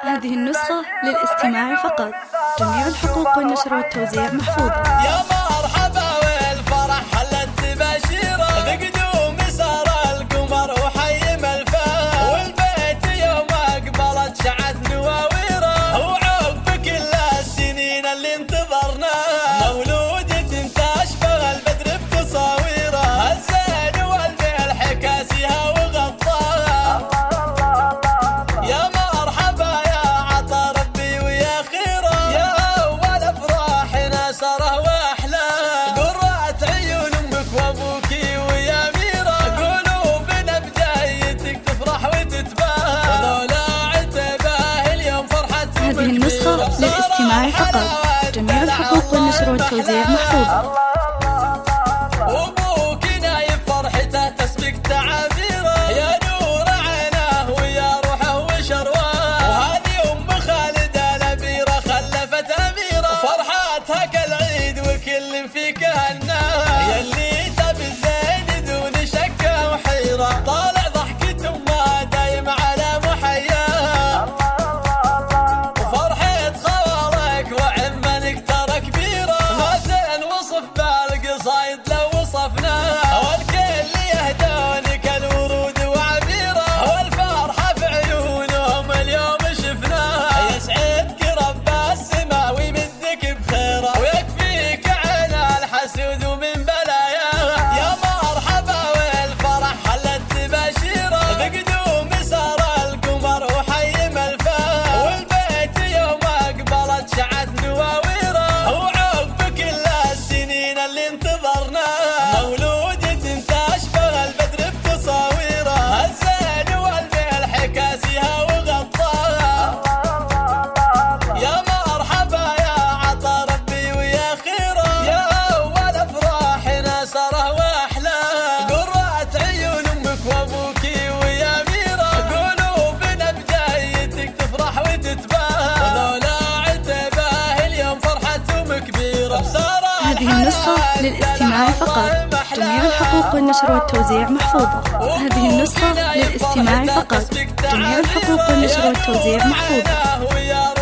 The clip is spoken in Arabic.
هذه النسخة للاستماع فقط. جميع الحقوق والنشر والتوزيع محفوظة. يا مرحبا والفرح حلت تباشيره بقدوم سار القمر وحيم الفار والبيت يوم اقبلت شعت نواويره وعقب كل السنين اللي انتظرناها مولودة تشبه البدر بتصاويره الزين والملح كاسيها وغطاها يا مرحبا يا عطا ربي ويا خيره يا اول افراحنا سره واحلاه قرات عيون امك وابوك ويا ميره قلوبنا بدايتك تفرح وتتباهى ولولا عتباه اليوم فرحتهم هذه النسخة للاستماع فقط. جميع الحقوق والنشر والتوزيع محفوظة. وابوك نايف فرحته تسبق تعابيره يا نور عيناه ويا روحه وشرواه وهذه ام خالد الابيره خلفت اميره فرحاتها كالعيد وكل فيك هناها يلي تبي الزين دون شك وحيره طالع ضحكة امها دايم على محياها وفرحة خوالك وعمنك ترى كبيره ما زين وصف بالقصايد لو وصفناها والكل يهدونك الورود وعبيره والفرحه في عيونهم اليوم شفناها يسعدك رب السما ويمدك بخيره ويكفيك عين الحسود ومن بلاياها يا مرحبا والفرح حلت تباشيره بقدوم سار القمر وحيم الفار والبيت يوم اقبلت شعت نواويره وعقب كل السنين اللي انتظرناها مولودة تشبه البدر بتصاويره الزين والملح كاسيها وغطاها يا مرحبا يا عطا ربي ويا خيره يا اول افراحنا سره واحلاه قرات عيون امك وابوك ويا ميره قلوبنا بدايتك تفرح وتتباهى ولولا عتباه اليوم فرحتهم كبيره هذه النسخة للاستماع فقط. جميع الحقوق والنشر والتوزيع محفوظة. هذه النسخة للاستماع فقط. جميع الحقوق والنشر والتوزيع محفوظة.